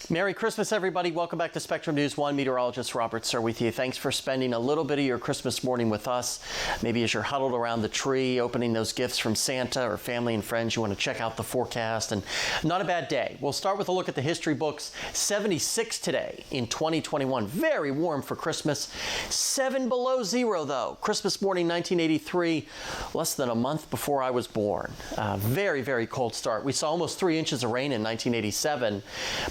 Merry Christmas, everybody. Welcome back to Spectrum News 1. Meteorologist Robert Suhr with you. Thanks for spending a little bit of your Christmas morning with us. Maybe as you're huddled around the tree, opening those gifts from Santa or family and friends, you want to check out the forecast. And not a bad day. We'll start with a look at the history books. 76 today in 2021. Very warm for Christmas. 7 below zero, though. Christmas morning, 1983, less than a month before I was born. Very, very cold start. We saw almost 3 inches of rain in 1987.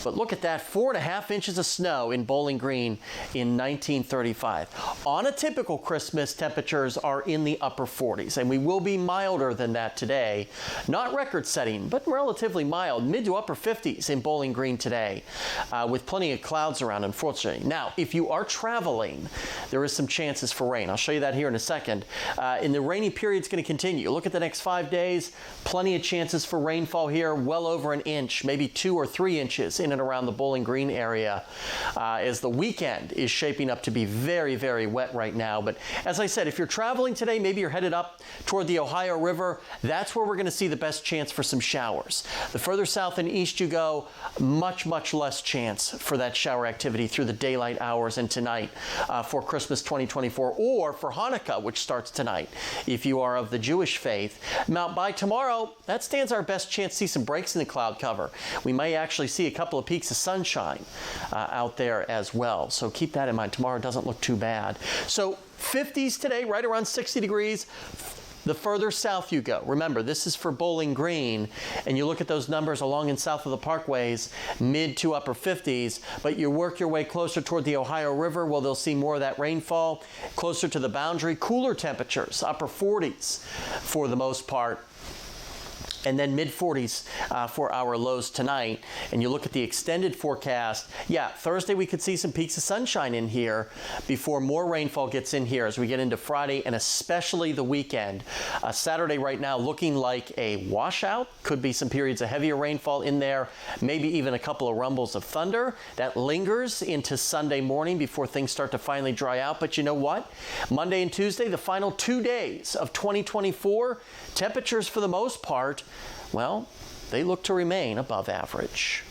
But look at that, 4.5 inches of snow in Bowling Green in 1935. On a typical Christmas, temperatures are in the upper 40s, and we will be milder than that today. Not record-setting, but relatively mild, mid to upper 50s in Bowling Green today, with plenty of clouds around, unfortunately. Now, if you are traveling, there is some chances for rain. I'll show you that here in a second. And the rainy period is going to continue. Look at the next 5 days, plenty of chances for rainfall here, well over an inch, maybe 2 or 3 inches in and around the Bowling Green area, as the weekend is shaping up to be very, very wet right now. But as I said, if you're traveling today, maybe you're headed up toward the Ohio River, that's where we're going to see the best chance for some showers. The further south and east you go, much, much less chance for that shower activity through the daylight hours and tonight for Christmas 2024, or for Hanukkah, which starts tonight, if you are of the Jewish faith. Now, by tomorrow, that stands our best chance to see some breaks in the cloud cover. We may actually see a couple of peaks of sunshine out there as well. So keep that in mind. Tomorrow doesn't look too bad. So 50s today, right around 60 degrees. The further south you go, remember, this is for Bowling Green, and you look at those numbers along and south of the parkways, mid to upper 50s, but you work your way closer toward the Ohio River, well, they'll see more of that rainfall. Closer to the boundary, cooler temperatures, upper 40s for the most part. And then mid-40s for our lows tonight. And you look at the extended forecast, yeah, Thursday we could see some peaks of sunshine in here before more rainfall gets in here as we get into Friday and especially the weekend. Saturday right now looking like a washout. Could be some periods of heavier rainfall in there, maybe even a couple of rumbles of thunder. That lingers into Sunday morning before things start to finally dry out. But you know what? Monday and Tuesday, the final 2 days of 2024, temperatures for the most part, well, they look to remain above average.